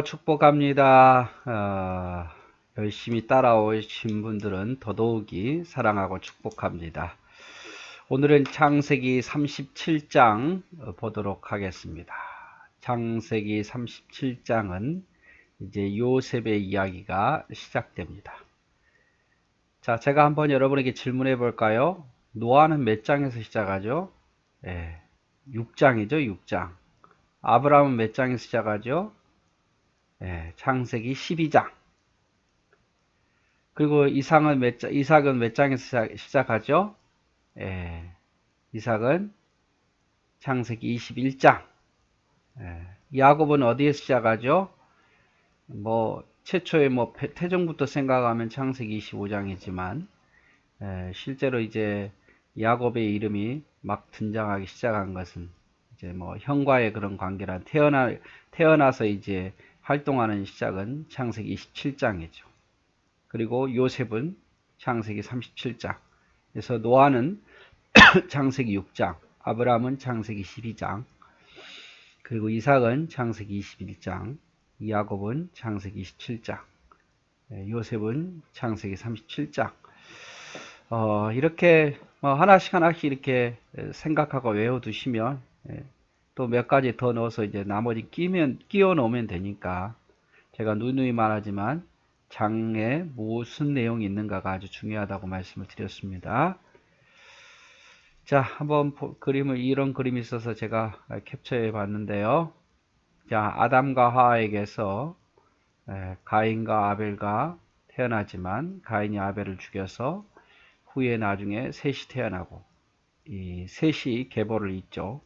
축복합니다. 열심히 따라오신 분들은 더더욱이 사랑하고 축복합니다. 오늘은 창세기 37장 보도록 하겠습니다. 창세기 37장은 이제 요셉의 이야기가 시작됩니다. 자, 제가 한번 여러분에게 질문해 볼까요? 노아는 몇 장에서 시작하죠? 6장이죠, 6장. 아브라함은 몇 장에서 시작하죠? 창세기 12장. 그리고 이삭은 몇 장에서 시작하죠? 이삭은 창세기 21장. 야곱은 어디에서 시작하죠? 최초의 태종부터 생각하면 창세기 25장이지만, 실제로 이제 야곱의 이름이 막 등장하기 시작한 것은 이제 형과의 그런 관계라 태어나서 이제 활동하는 시작은 창세기 27장이죠. 그리고 요셉은 창세기 37장. 그래서 노아는 창세기 6장, 아브라함은 창세기 12장, 그리고 이삭은 창세기 21장, 야곱은 창세기 27장, 요셉은 창세기 37장. 이렇게 하나씩 이렇게 생각하고 외워두시면 또 몇 가지 더 넣어서 이제 나머지 끼워 넣으면 되니까, 제가 누누이 말하지만 장에 무슨 내용이 있는가가 아주 중요하다고 말씀을 드렸습니다. 자, 한번 이런 그림이 있어서 제가 캡처해 봤는데요. 자, 아담과 하와에게서 가인과 아벨과 태어나지만 가인이 아벨을 죽여서 후에 나중에 셋이 태어나고, 이 셋이 계보를 잇죠.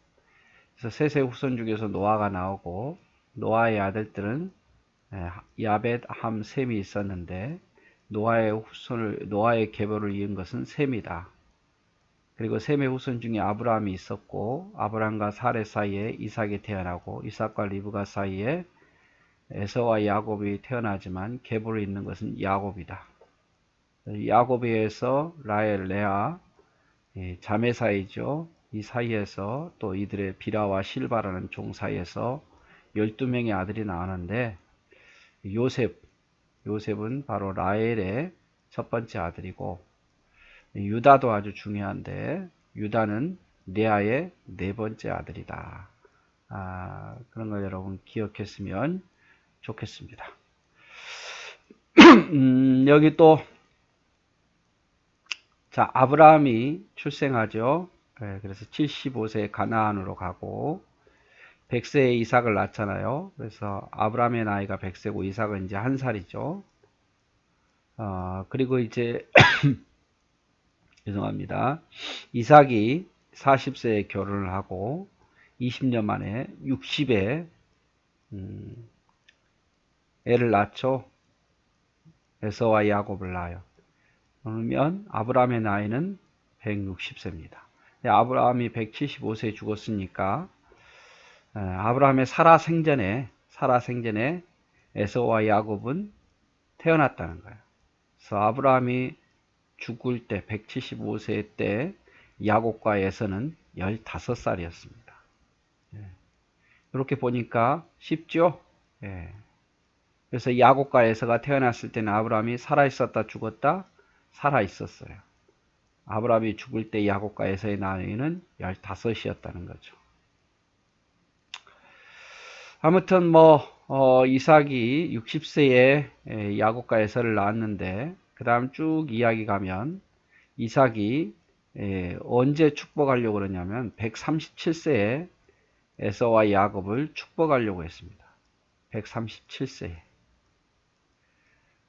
그래서 셋의 후손 중에서 노아가 나오고, 노아의 아들들은 야벳, 함, 셈이 있었는데 노아의 계보를 이은 것은 셈이다. 그리고 셈의 후손 중에 아브라함이 있었고, 아브라함과 사레 사이에 이삭이 태어나고, 이삭과 리브가 사이에 에서와 야곱이 태어나지만 계보를 잇는 것은 야곱이다. 야곱에 의해서 라헬, 레아, 자매 사이죠. 이 사이에서 또 이들의 비라와 실바라는 종 사이에서 12명의 아들이 나오는데, 요셉은 바로 라헬의 첫 번째 아들이고, 유다도 아주 중요한데, 유다는 레아의 네 번째 아들이다. 그런 걸 여러분 기억했으면 좋겠습니다. 여기 또, 자, 아브라함이 출생하죠. 그래서 75세에 가나안으로 가고, 100세에 이삭을 낳잖아요. 그래서 아브라함의 나이가 100세고 이삭은 이제 1살이죠. 그리고 이제 죄송합니다. 이삭이 40세에 결혼을 하고 20년 만에 60에 애를 낳죠. 에서와 야곱을 낳아요. 그러면 아브라함의 나이는 160세입니다. 아브라함이 175세에 죽었으니까 아브라함의 살아 생전에 에서와 야곱은 태어났다는 거예요. 그래서 아브라함이 죽을 때 175세 때 야곱과 에서는 15살이었습니다. 이렇게 보니까 쉽죠? 그래서 야곱과 에서가 태어났을 때는 아브라함이 살아있었다 죽었다? 살아있었어요. 아브라함이 죽을 때 야곱과 에서의 나이는 15이었다는 거죠. 아무튼 이삭이 60세에 야곱과 에서를 낳았는데, 그 다음 쭉 이야기 가면 이삭이 언제 축복하려고 그러냐면 137세에 에서와 야곱을 축복하려고 했습니다. 137세에.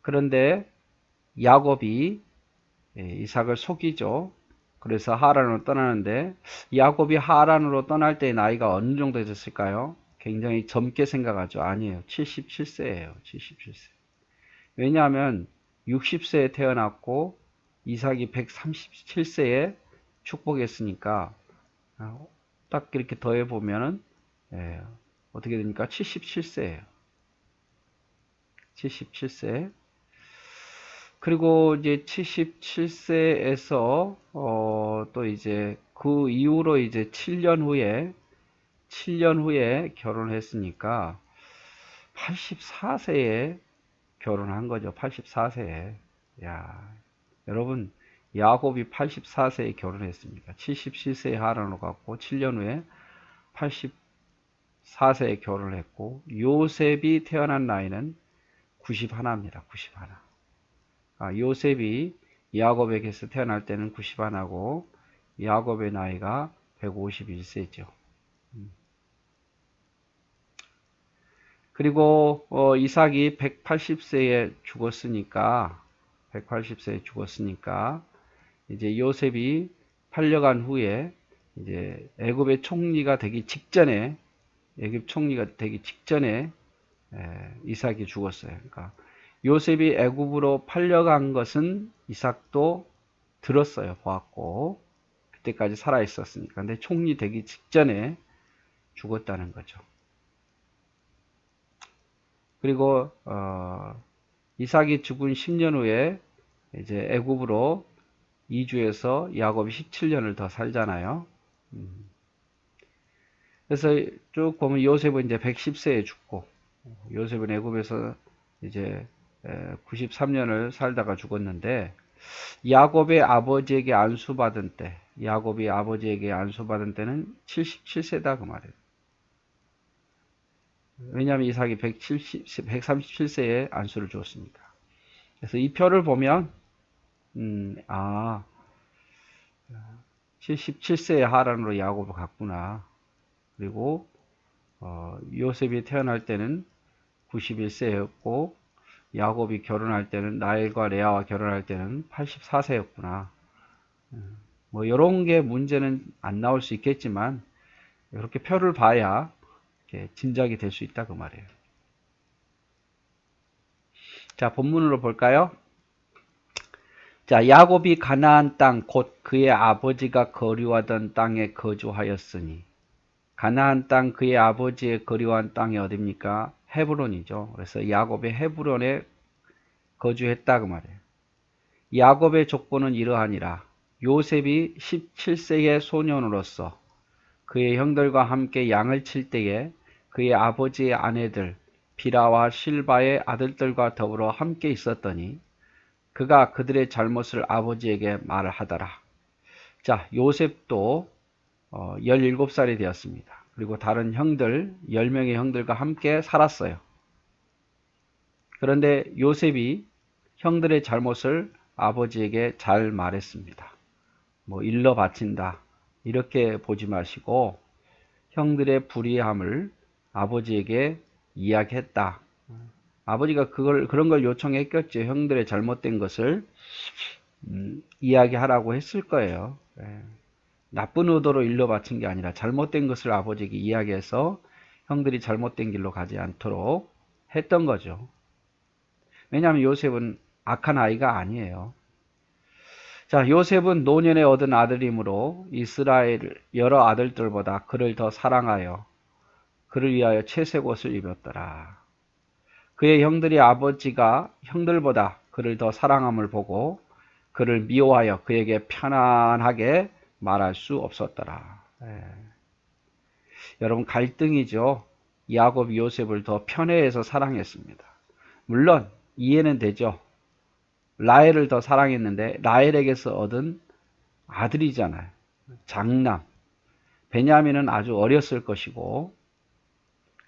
그런데 야곱이 이삭을 속이죠. 그래서 하란으로 떠나는데, 야곱이 하란으로 떠날 때 나이가 어느 정도 됐을까요? 굉장히 젊게 생각하죠. 아니에요. 77세예요. 77세. 왜냐하면 60세에 태어났고 이삭이 137세에 축복했으니까, 딱 이렇게 더해보면은 어떻게 됩니까? 77세예요. 77세. 그리고 이제 77세에서 또 이제 그 이후로 이제 7년 후에 결혼을 했으니까 84세에 결혼한 거죠. 84세에. 야, 여러분, 야곱이 84세에 결혼했습니다. 77세에 하란으로 갔고 7년 후에 84세에 결혼을 했고 요셉이 태어난 나이는 91입니다. 91. 요셉이 야곱에게서 태어날 때는 91고 야곱의 나이가 151세죠. 그리고 이삭이 180세에 죽었으니까 이제 요셉이 팔려간 후에 이제 애굽 총리가 되기 직전에 이삭이 죽었어요. 그러니까 요셉이 애굽으로 팔려간 것은 이삭도 들었어요. 보았고 그때까지 살아 있었으니까. 근데 총리 되기 직전에 죽었다는 거죠. 그리고 이삭이 죽은 10년 후에 이제 애굽으로 이주해서 야곱이 17년을 더 살잖아요. 그래서 쭉 보면 요셉은 이제 110세에 죽고 요셉은 애굽에서 이제 93년을 살다가 죽었는데 야곱이 아버지에게 안수받은 때는 77세다 그 말이에요. 왜냐하면 이삭이 137세에 안수를 주었으니까. 그래서 이 표를 보면 77세에 하란으로 야곱을 갔구나. 그리고 요셉이 태어날 때는 91세였고 야곱이 결혼할 때는 라헬과 레아와 결혼할 때는 84세였구나. 뭐 이런 게 문제는 안 나올 수 있겠지만 이렇게 표를 봐야 이렇게 짐작이 될 수 있다 그 말이에요. 자, 본문으로 볼까요? 자, 야곱이 가나안 땅 곧 그의 아버지가 거류하던 땅에 거주하였으니 가나안 땅 그의 아버지의 거류한 땅이 어딥니까? 헤브론이죠. 그래서 야곱이 헤브론에 거주했다 그 말이에요. 야곱의 족보는 이러하니라. 요셉이 17세의 소년으로서 그의 형들과 함께 양을 칠 때에 그의 아버지의 아내들 비라와 실바의 아들들과 더불어 함께 있었더니 그가 그들의 잘못을 아버지에게 말을 하더라. 자, 요셉도 17살이 되었습니다. 그리고 다른 형들 10명의 형들과 함께 살았어요. 그런데 요셉이 형들의 잘못을 아버지에게 잘 말했습니다. 뭐 일러 바친다 이렇게 보지 마시고 형들의 불의함을 아버지에게 이야기했다. 아버지가 그런 걸 요청했겠죠. 형들의 잘못된 것을 이야기하라고 했을 거예요. 나쁜 의도로 일러 바친 게 아니라 잘못된 것을 아버지에게 이야기해서 형들이 잘못된 길로 가지 않도록 했던 거죠. 왜냐하면 요셉은 악한 아이가 아니에요. 자, 요셉은 노년에 얻은 아들이므로 이스라엘 여러 아들들보다 그를 더 사랑하여 그를 위하여 채색 옷을 입었더라. 그의 형들이 아버지가 형들보다 그를 더 사랑함을 보고 그를 미워하여 그에게 편안하게 말할 수 없었더라. 여러분 갈등이죠. 야곱이 요셉을 더 편애해서 사랑했습니다. 물론 이해는 되죠. 라헬을 더 사랑했는데 라헬에게서 얻은 아들이잖아요. 장남. 베냐민은 아주 어렸을 것이고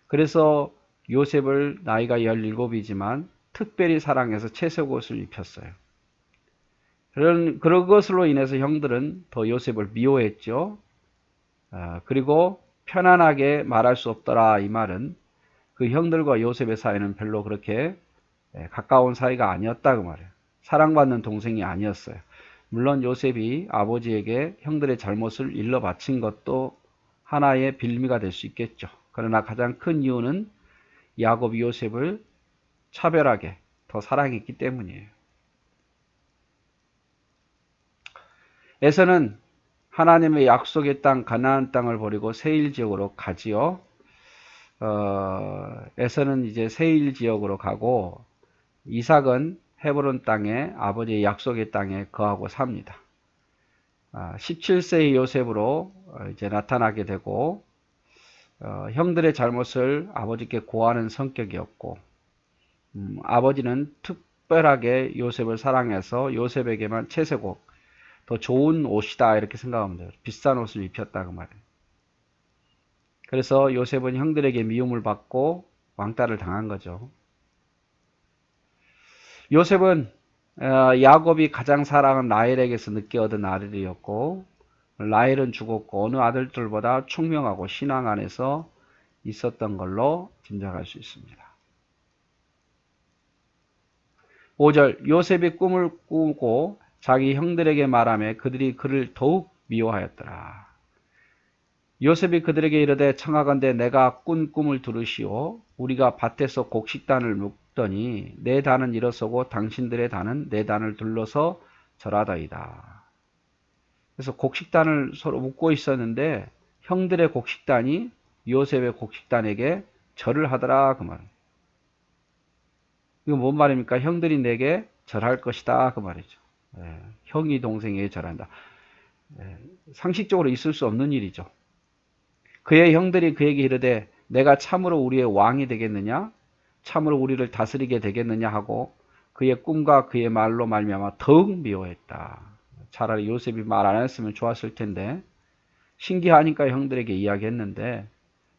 그래서 요셉을 나이가 17이지만 특별히 사랑해서 채색 옷을 입혔어요. 그런 것으로 인해서 형들은 더 요셉을 미워했죠. 그리고 편안하게 말할 수 없더라 이 말은 그 형들과 요셉의 사이는 별로 그렇게 가까운 사이가 아니었다 그 말이에요. 사랑받는 동생이 아니었어요. 물론 요셉이 아버지에게 형들의 잘못을 일러 바친 것도 하나의 빌미가 될 수 있겠죠. 그러나 가장 큰 이유는 야곱이 요셉을 차별하게 더 사랑했기 때문이에요. 에서는 하나님의 약속의 땅 가나안 땅을 버리고 세일 지역으로 가지요. 에서는 이제 세일 지역으로 가고 이삭은 헤브론 땅에 아버지의 약속의 땅에 거하고 삽니다. 17세의 요셉으로 이제 나타나게 되고 형들의 잘못을 아버지께 고하는 성격이었고, 아버지는 특별하게 요셉을 사랑해서 요셉에게만 채색옷, 더 좋은 옷이다 이렇게 생각하면 돼요. 비싼 옷을 입혔다 그 말이에요. 그래서 요셉은 형들에게 미움을 받고 왕따를 당한 거죠. 요셉은 야곱이 가장 사랑한 라헬에게서 늦게 얻은 아들이었고, 라헬은 죽었고 어느 아들들보다 총명하고 신앙 안에서 있었던 걸로 짐작할 수 있습니다. 5절 요셉이 꿈을 꾸고 자기 형들에게 말하며 그들이 그를 더욱 미워하였더라. 요셉이 그들에게 이르되 청하건대 내가 꾼 꿈을 들으시오. 우리가 밭에서 곡식단을 묶더니 내 단은 일어서고 당신들의 단은 내 단을 둘러서 절하더이다. 그래서 곡식단을 서로 묶고 있었는데 형들의 곡식단이 요셉의 곡식단에게 절을 하더라 그 말. 이거 뭔 말입니까? 형들이 내게 절할 것이다 그 말이죠. 형이 동생에게 절한다. 상식적으로 있을 수 없는 일이죠. 그의 형들이 그에게 이르되 내가 참으로 우리의 왕이 되겠느냐? 참으로 우리를 다스리게 되겠느냐 하고 그의 꿈과 그의 말로 말미암아 더욱 미워했다. 차라리 요셉이 말 안 했으면 좋았을 텐데 신기하니까 형들에게 이야기했는데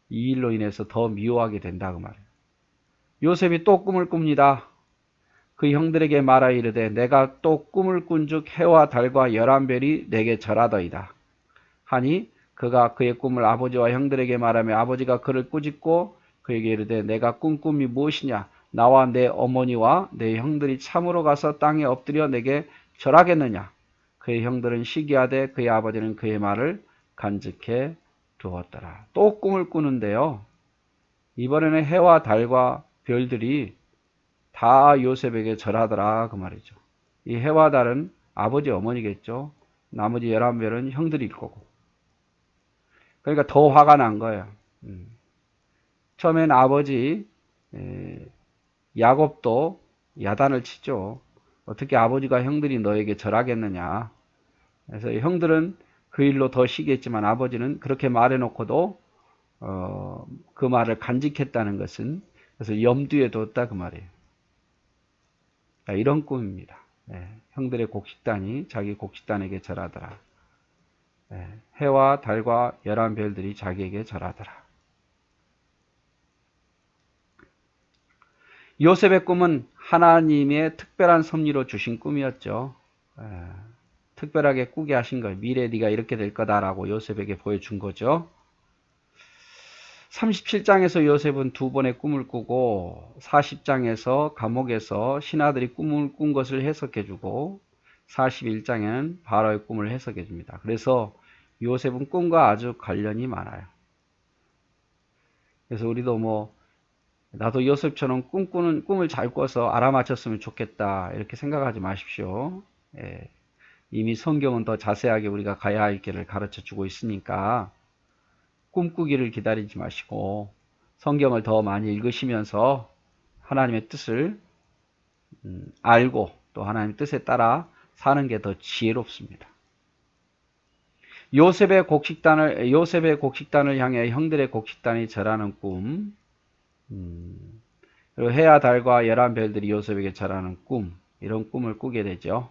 이 일로 인해서 더 미워하게 된다 그 말이에요. 요셉이 또 꿈을 꿉니다. 그 형들에게 말하여 이르되 내가 또 꿈을 꾼즉 해와 달과 열한 별이 내게 절하더이다. 하니 그가 그의 꿈을 아버지와 형들에게 말하며 아버지가 그를 꾸짖고 그에게 이르되 내가 꾼 꿈이 무엇이냐? 나와 내 어머니와 내 형들이 참으로 가서 땅에 엎드려 내게 절하겠느냐? 그의 형들은 시기하되 그의 아버지는 그의 말을 간직해 두었더라. 또 꿈을 꾸는데요. 이번에는 해와 달과 별들이 다 요셉에게 절하더라 그 말이죠. 이 해와 달은 아버지 어머니겠죠. 나머지 11별은 형들일 거고. 그러니까 더 화가 난 거예요. 처음엔 아버지 야곱도 야단을 치죠. 어떻게 아버지가 형들이 너에게 절하겠느냐. 그래서 형들은 그 일로 더 시기했지만 아버지는 그렇게 말해놓고도 그 말을 간직했다는 것은 그래서 염두에 뒀다 그 말이에요. 이런 꿈입니다. 형들의 곡식단이 자기 곡식단에게 절하더라. 해와 달과 11별들이 자기에게 절하더라. 요셉의 꿈은 하나님의 특별한 섭리로 주신 꿈이었죠. 특별하게 꾸게 하신 거예요. 미래에 네가 이렇게 될 거다라고 요셉에게 보여준 거죠. 37장에서 요셉은 두 번의 꿈을 꾸고 40장에서 감옥에서 신하들이 꿈을 꾼 것을 해석해주고 41장에는 바로의 꿈을 해석해줍니다. 그래서 요셉은 꿈과 아주 관련이 많아요. 그래서 우리도 나도 요셉처럼 꿈을 잘 꿔서 알아맞혔으면 좋겠다 이렇게 생각하지 마십시오. 이미 성경은 더 자세하게 우리가 가야 할 길을 가르쳐주고 있으니까 꿈꾸기를 기다리지 마시고 성경을 더 많이 읽으시면서 하나님의 뜻을 알고 또 하나님의 뜻에 따라 사는 게 더 지혜롭습니다. 요셉의 곡식단을 향해 형들의 곡식단이 절하는 꿈, 그리고 해와 달과 11별들이 요셉에게 절하는 꿈, 이런 꿈을 꾸게 되죠.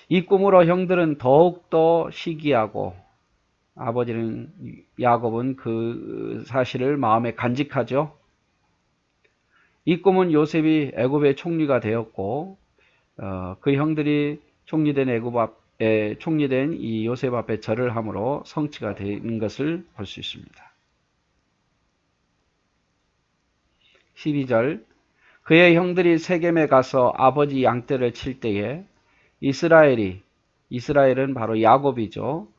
이 꿈으로 형들은 더욱더 시기하고 아버지는 야곱은 그 사실을 마음에 간직하죠. 이 꿈은 요셉이 애굽의 총리가 되었고 그 형들이 총리된 이 요셉 앞에 절을 함으로 성취가 되는 것을 볼 수 있습니다. 12절 그의 형들이 세겜에 가서 아버지 양떼를 칠 때에 이스라엘은 바로 야곱이죠.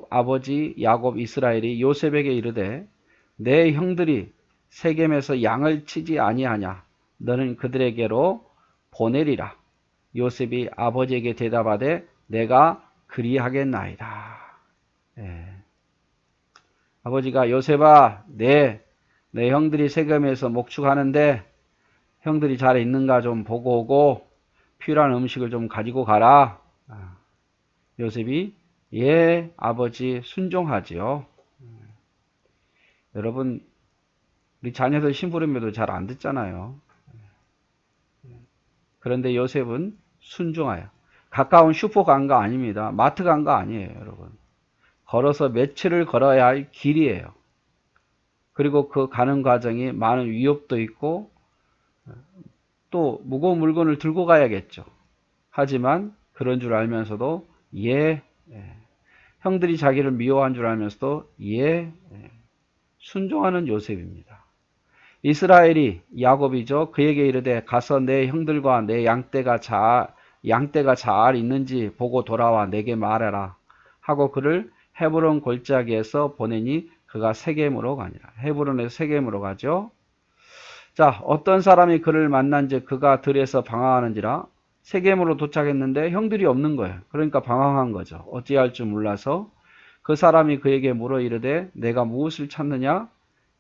아버지 야곱 이스라엘이 요셉에게 이르되 내 형들이 세겜에서 양을 치지 아니하냐 너는 그들에게로 보내리라. 요셉이 아버지에게 대답하되 내가 그리하겠나이다. 아버지가 요셉아 내 형들이 세겜에서 목축하는데 형들이 잘 있는가 좀 보고 오고 필요한 음식을 좀 가지고 가라. 요셉이 예 아버지 순종하지요. 여러분, 우리 자녀들 심부름해도 잘 안 듣잖아요. 그런데 요셉은 순종하여. 가까운 슈퍼 간 거 아닙니다. 마트 간 거 아니에요, 여러분. 걸어서 며칠을 걸어야 할 길이에요. 그리고 그 가는 과정이 많은 위협도 있고 또 무거운 물건을 들고 가야겠죠. 하지만 그런 줄 알면서도 예, 형들이 자기를 미워한 줄 알면서도 순종하는 요셉입니다. 이스라엘이 야곱이죠. 그에게 이르되 가서 내 형들과 내 양떼가 잘 있는지 보고 돌아와 내게 말해라 하고 그를 헤브론 골짜기에서 보내니 그가 세겜으로 가니라. 헤브론에서 세겜으로 가죠. 자, 어떤 사람이 그를 만난즉 그가 들에서 방황하는지라. 세겜으로 도착했는데 형들이 없는 거예요. 그러니까 방황한 거죠. 어찌할 줄 몰라서 그 사람이 그에게 물어 이르되 내가 무엇을 찾느냐?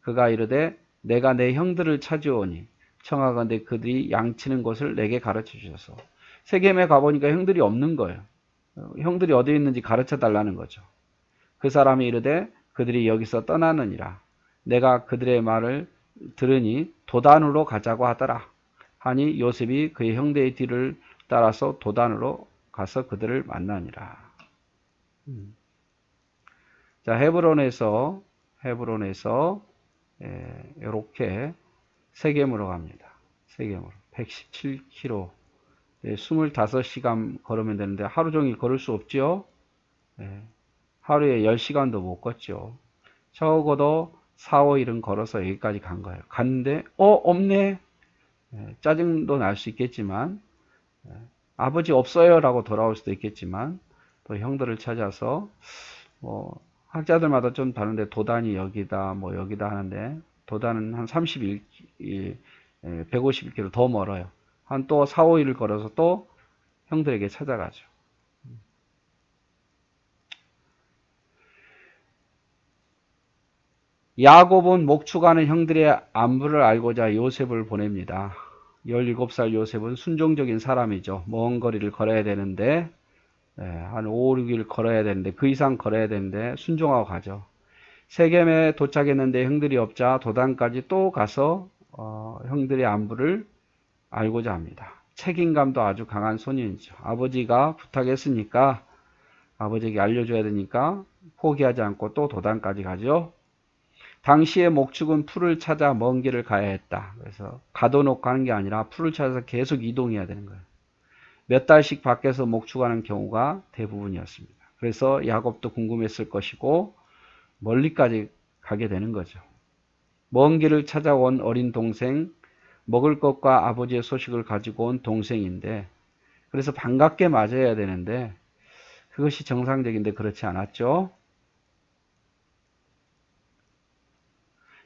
그가 이르되 내가 내 형들을 찾으오니 청하건대 그들이 양치는 곳을 내게 가르쳐 주셔서. 세겜에 가보니까 형들이 없는 거예요. 형들이 어디 있는지 가르쳐 달라는 거죠. 그 사람이 이르되 그들이 여기서 떠나느니라. 내가 그들의 말을 들으니 도단으로 가자고 하더라. 하니 요셉이 그의 형제의 뒤를 따라서 도단으로 가서 그들을 만나니라. 자, 헤브론에서 이렇게 세겜으로 갑니다. 세겜으로 117km 25시간 걸으면 되는데 하루 종일 걸을 수 없죠. 하루에 10시간도 못 걷죠. 적어도 4, 5일은 걸어서 여기까지 간 거예요. 갔는데 없네. 짜증도 날 수 있겠지만 아버지 없어요 라고 돌아올 수도 있겠지만 또 형들을 찾아서 학자들마다 좀 다른데 도단이 여기다 여기다 하는데 도단은 한 151km 더 멀어요. 한 또 4, 5일을 걸어서 또 형들에게 찾아가죠. 야곱은 목축하는 형들의 안부를 알고자 요셉을 보냅니다. 17살 요셉은 순종적인 사람이죠. 먼 거리를 걸어야 되는데 한 5, 6일 걸어야 되는데 그 이상 걸어야 되는데 순종하고 가죠. 세겜에 도착했는데 형들이 없자 도단까지 또 가서 형들의 안부를 알고자 합니다. 책임감도 아주 강한 소년이죠. 아버지가 부탁했으니까 아버지에게 알려줘야 되니까 포기하지 않고 또 도단까지 가죠. 당시의 목축은 풀을 찾아 먼 길을 가야 했다. 그래서 가둬놓고 하는 게 아니라 풀을 찾아서 계속 이동해야 되는 거예요. 몇 달씩 밖에서 목축하는 경우가 대부분이었습니다. 그래서 야곱도 궁금했을 것이고 멀리까지 가게 되는 거죠. 먼 길을 찾아온 어린 동생, 먹을 것과 아버지의 소식을 가지고 온 동생인데 그래서 반갑게 맞아야 되는데 그것이 정상적인데 그렇지 않았죠.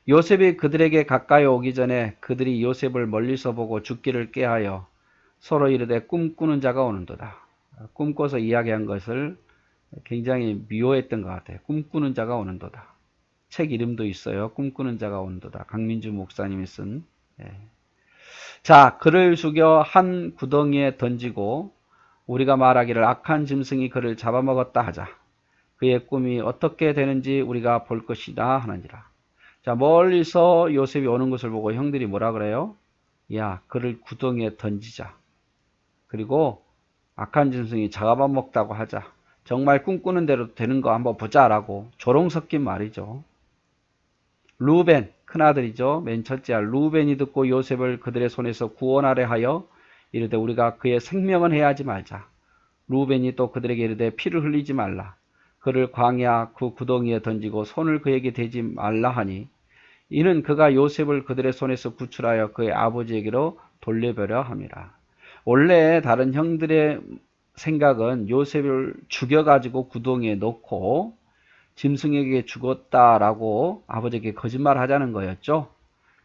요셉이 그들에게 가까이 오기 전에 그들이 요셉을 멀리서 보고 죽기를 꾀하여 서로 이르되 꿈꾸는 자가 오는도다. 꿈꿔서 이야기한 것을 굉장히 미워했던 것 같아요. 꿈꾸는 자가 오는도다. 책 이름도 있어요. 꿈꾸는 자가 오는도다. 강민주 목사님이 쓴. 자, 그를 죽여 한 구덩이에 던지고 우리가 말하기를 악한 짐승이 그를 잡아먹었다 하자. 그의 꿈이 어떻게 되는지 우리가 볼 것이다 하느니라. 자, 멀리서 요셉이 오는 것을 보고 형들이 뭐라 그래요? 야, 그를 구덩이에 던지자. 그리고 악한 짐승이 잡아먹다고 하자. 정말 꿈꾸는 대로 되는 거 한번 보자라고 조롱 섞인 말이죠. 루벤, 큰아들이죠. 맨 첫째 알 루벤이 듣고 요셉을 그들의 손에서 구원하려 하여 이르되 우리가 그의 생명은 해하지 말자. 루벤이 또 그들에게 이르되 피를 흘리지 말라. 그를 광야 그 구덩이에 던지고 손을 그에게 대지 말라 하니 이는 그가 요셉을 그들의 손에서 구출하여 그의 아버지에게로 돌려보려 함이라. 원래 다른 형들의 생각은 요셉을 죽여가지고 구덩이에 넣고 짐승에게 죽었다라고 아버지에게 거짓말 하자는 거였죠.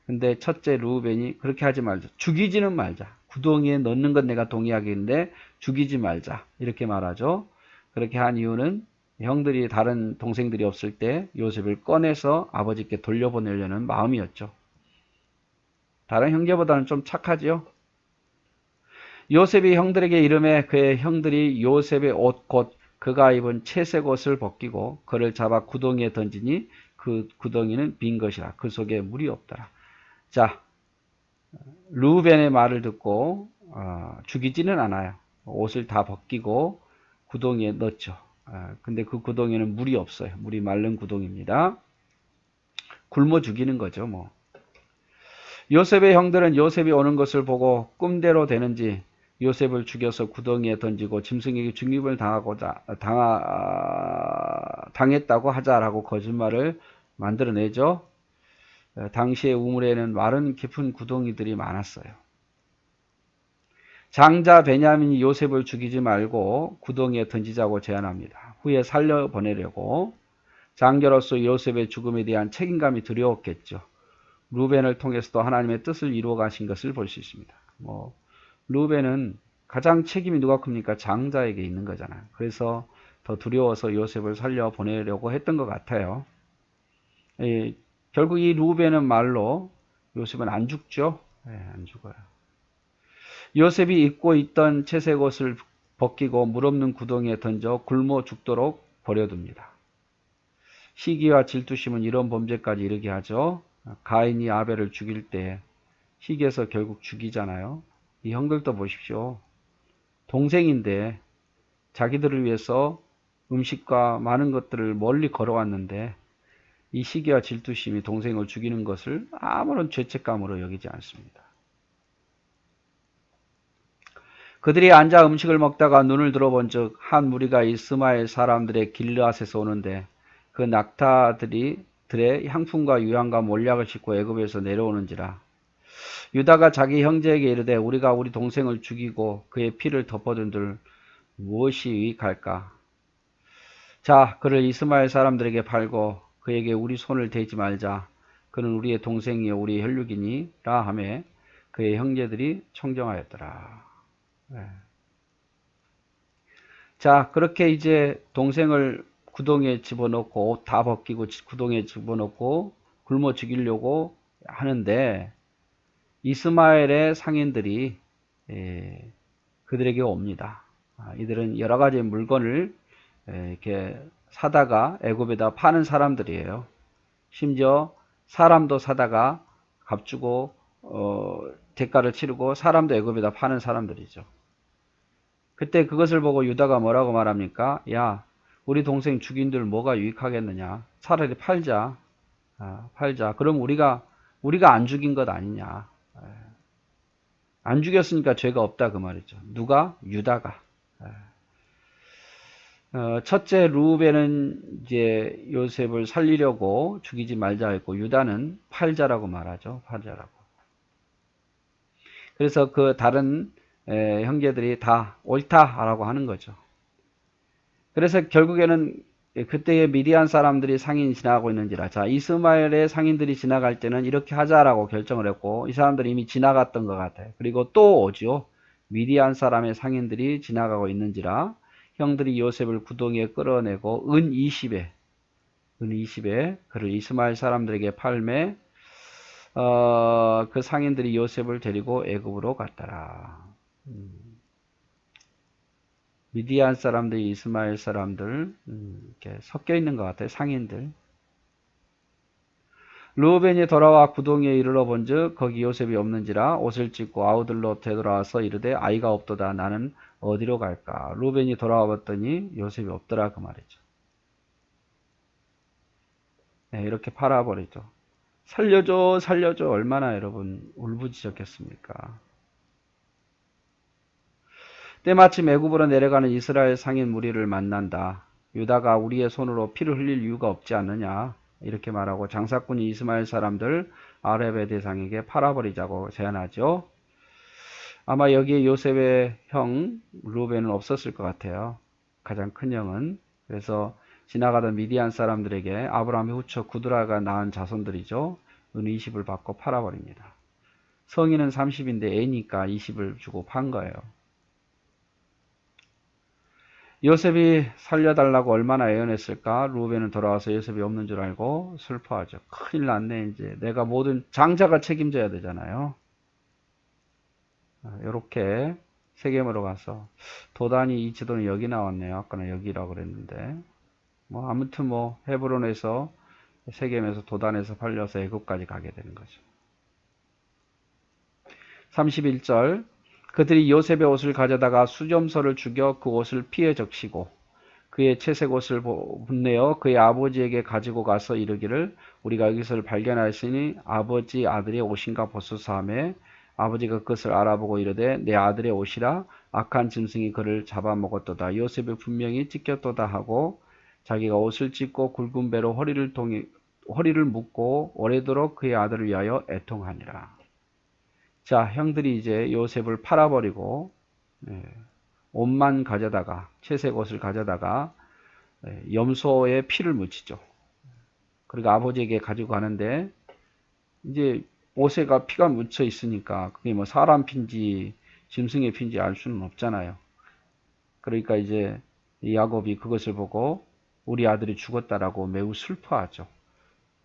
근데 첫째 루벤이 그렇게 하지 말자. 죽이지는 말자. 구덩이에 넣는 건 내가 동의하겠는데 죽이지 말자. 이렇게 말하죠. 그렇게 한 이유는 형들이 다른 동생들이 없을 때 요셉을 꺼내서 아버지께 돌려보내려는 마음이었죠. 다른 형제보다는 좀 착하지요. 요셉이 형들에게 이름해 그의 형들이 요셉의 옷 곧 그가 입은 채색 옷을 벗기고 그를 잡아 구덩이에 던지니 그 구덩이는 빈 것이라. 그 속에 물이 없더라. 자, 르우벤의 말을 듣고 죽이지는 않아요. 옷을 다 벗기고 구덩이에 넣죠. 근데 그 구덩이에는 물이 없어요. 물이 마른 구덩이입니다. 굶어 죽이는 거죠, 뭐. 요셉의 형들은 요셉이 오는 것을 보고 꿈대로 되는지 요셉을 죽여서 구덩이에 던지고 짐승에게 중립을 당했다고 하자라고 거짓말을 만들어내죠. 당시의 우물에는 마른 깊은 구덩이들이 많았어요. 장자 베냐민이 요셉을 죽이지 말고 구덩이에 던지자고 제안합니다. 후에 살려보내려고. 장자로서 요셉의 죽음에 대한 책임감이 두려웠겠죠. 루벤을 통해서도 하나님의 뜻을 이루어 가신 것을 볼 수 있습니다. 루벤은 가장 책임이 누가 큽니까? 장자에게 있는 거잖아요. 그래서 더 두려워서 요셉을 살려보내려고 했던 것 같아요. 결국 이 루벤은 말로 요셉은 안 죽죠? 안 죽어요. 요셉이 입고 있던 채색 옷을 벗기고 물 없는 구덩이에 던져 굶어 죽도록 버려둡니다. 시기와 질투심은 이런 범죄까지 이르게 하죠. 가인이 아벨을 죽일 때 시기에서 결국 죽이잖아요. 이 형들도 보십시오. 동생인데 자기들을 위해서 음식과 많은 것들을 멀리 걸어왔는데 이 시기와 질투심이 동생을 죽이는 것을 아무런 죄책감으로 여기지 않습니다. 그들이 앉아 음식을 먹다가 눈을 들어본 즉 한 무리가 이스마엘 사람들의 길르앗에서 오는데 그 낙타들의 향품과 유향과 몰약을 싣고 애굽에서 내려오는지라. 유다가 자기 형제에게 이르되 우리가 우리 동생을 죽이고 그의 피를 덮어둔들 무엇이 유익할까? 자, 그를 이스마엘 사람들에게 팔고 그에게 우리 손을 대지 말자. 그는 우리의 동생이요 우리의 혈육이니라 하매 그의 형제들이 청정하였더라. 네. 자, 그렇게 이제 동생을 구덩이에 집어넣고 옷 다 벗기고 구덩이에 집어넣고 굶어 죽이려고 하는데 이스마엘의 상인들이 그들에게 옵니다. 이들은 여러 가지 물건을 이렇게 사다가 애굽에다 파는 사람들이에요. 심지어 사람도 사다가 값주고 대가를 치르고 사람도 애굽에다 파는 사람들이죠. 그때 그것을 보고 유다가 뭐라고 말합니까? 야, 우리 동생 죽인들 뭐가 유익하겠느냐? 차라리 팔자. 팔자. 그럼 우리가 안 죽인 것 아니냐? 안 죽였으니까 죄가 없다 그 말이죠. 누가? 유다가. 첫째 루벤은 이제 요셉을 살리려고 죽이지 말자 했고 유다는 팔자라고 말하죠. 팔자라고. 그래서 그 다른 형제들이 다 옳다라고 하는 거죠. 그래서 결국에는 그때의 미디안 사람들이 상인 지나가고 있는지라. 자, 이스마엘의 상인들이 지나갈 때는 이렇게 하자라고 결정을 했고 이 사람들이 이미 지나갔던 것 같아요. 그리고 또 오죠. 미디안 사람의 상인들이 지나가고 있는지라 형들이 요셉을 구덩이에 끌어내고 은 20에 그를 이스마엘 사람들에게 팔매 그 상인들이 요셉을 데리고 애굽으로 갔더라. 미디안 사람들, 이스마엘 사람들 이렇게 섞여 있는 것 같아요. 상인들. 르우벤이 돌아와 구덩이에 이르러 본즉 거기 요셉이 없는지라 옷을 찢고 아우들로 되돌아와서 이르되 아이가 없도다. 나는 어디로 갈까? 르우벤이 돌아와 봤더니 요셉이 없더라 그 말이죠. 네, 이렇게 팔아버리죠. 살려줘 살려줘 얼마나 여러분 울부짖었겠습니까? 때마침 애굽으로 내려가는 이스라엘 상인 무리를 만난다. 유다가 우리의 손으로 피를 흘릴 이유가 없지 않느냐 이렇게 말하고 장사꾼이 이스마엘 사람들 아렙의 대상에게 팔아버리자고 제안하죠. 아마 여기에 요셉의 형 루벤은 없었을 것 같아요. 가장 큰 형은. 그래서 지나가던 미디안 사람들에게 아브라함의 후처 구드라가 낳은 자손들이죠. 은 20을 받고 팔아버립니다. 성인은 30인데 애니까 20을 주고 판 거예요. 요셉이 살려달라고 얼마나 애원했을까? 루벤은 돌아와서 요셉이 없는 줄 알고 슬퍼하죠. 큰일 났네 이제. 내가 모든 장자가 책임져야 되잖아요. 이렇게 세겜으로 가서 도단이 이 지도는 여기 나왔네요. 아까는 여기라고 그랬는데 아무튼 헤브론에서 세겜에서 도단에서 팔려서 애굽까지 가게 되는 거죠. 31절 그들이 요셉의 옷을 가져다가 수점서를 죽여 그 옷을 피에 적시고 그의 채색 옷을 분내어 그의 아버지에게 가지고 가서 이르기를 우리가 여기서 발견하였으니 아버지 아들의 옷인가 보소서 하매 아버지가 그것을 알아보고 이르되 내 아들의 옷이라 악한 짐승이 그를 잡아먹었도다. 요셉이 분명히 찢겼도다 하고 자기가 옷을 찢고 굵은 배로 허리를 묶고 오래도록 그의 아들을 위하여 애통하니라. 자, 형들이 이제 요셉을 팔아버리고 옷만 가져다가 채색 옷을 가져다가 염소의 피를 묻히죠. 그리고 아버지에게 가지고 가는데 이제 옷에가 피가 묻혀 있으니까 그게 뭐 사람 피인지 짐승의 피인지 알 수는 없잖아요. 그러니까 이제 야곱이 그것을 보고 우리 아들이 죽었다라고 매우 슬퍼하죠.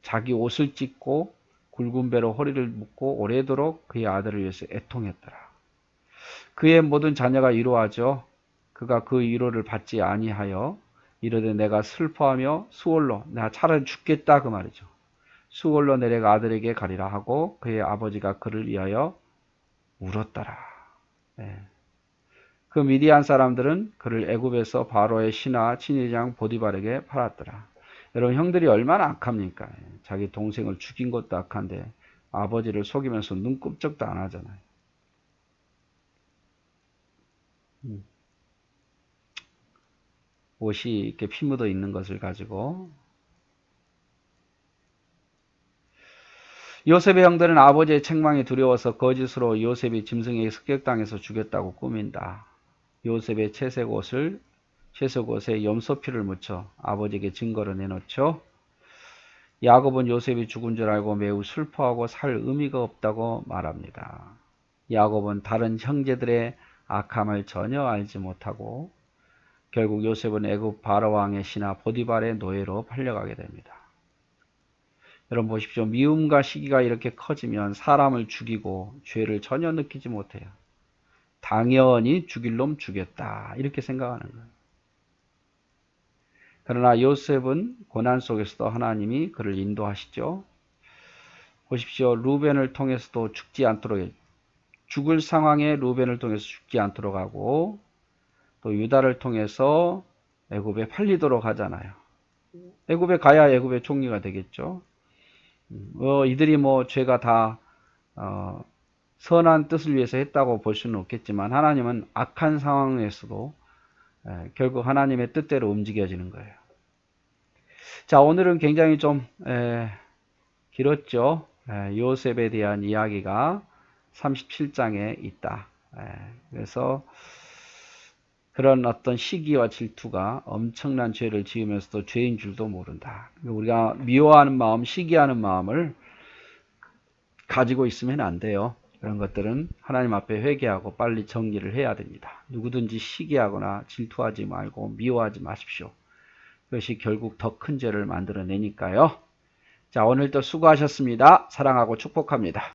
자기 옷을 찢고 굵은 배로 허리를 묶고 오래도록 그의 아들을 위해서 애통했더라. 그의 모든 자녀가 이로하죠. 그가 그 위로를 받지 아니하여 이르되 내가 슬퍼하며 수월로 내가 차라리 죽겠다 그 말이죠. 수월로 내려가 아들에게 가리라 하고 그의 아버지가 그를 위하여 울었더라. 네. 그 미디안 사람들은 그를 애굽에서 바로의 신하 친위장 보디발에게 팔았더라. 여러분 형들이 얼마나 악합니까? 자기 동생을 죽인 것도 악한데 아버지를 속이면서 눈끔쩍도 안 하잖아요. 옷이 이렇게 피 묻어 있는 것을 가지고 요셉의 형들은 아버지의 책망이 두려워서 거짓으로 요셉이 짐승에게 습격당해서 죽였다고 꾸민다. 요셉의 채색 옷에 염소피를 묻혀 아버지에게 증거로 내놓죠. 야곱은 요셉이 죽은 줄 알고 매우 슬퍼하고 살 의미가 없다고 말합니다. 야곱은 다른 형제들의 악함을 전혀 알지 못하고 결국 요셉은 애굽 바로왕의 신하 보디발의 노예로 팔려가게 됩니다. 여러분 보십시오. 미움과 시기가 이렇게 커지면 사람을 죽이고 죄를 전혀 느끼지 못해요. 당연히 죽일 놈 죽였다 이렇게 생각하는 거예요. 그러나 요셉은 고난 속에서도 하나님이 그를 인도하시죠. 보십시오. 루벤을 통해서도 죽지 않도록 죽을 상황에 루벤을 통해서 죽지 않도록 하고 또 유다를 통해서 애굽에 팔리도록 하잖아요. 애굽에 가야 애굽의 총리가 되겠죠. 이들이 뭐 죄가 다 선한 뜻을 위해서 했다고 볼 수는 없겠지만 하나님은 악한 상황에서도 결국 하나님의 뜻대로 움직여지는 거예요. 자, 오늘은 굉장히 좀 길었죠. 요셉에 대한 이야기가 37장에 있다. 그래서 그런 어떤 시기와 질투가 엄청난 죄를 지으면서도 죄인 줄도 모른다. 우리가 미워하는 마음, 시기하는 마음을 가지고 있으면 안 돼요. 그런 것들은 하나님 앞에 회개하고 빨리 정리를 해야 됩니다. 누구든지 시기하거나 질투하지 말고 미워하지 마십시오. 그것이 결국 더 큰 죄를 만들어내니까요. 자, 오늘도 수고하셨습니다. 사랑하고 축복합니다.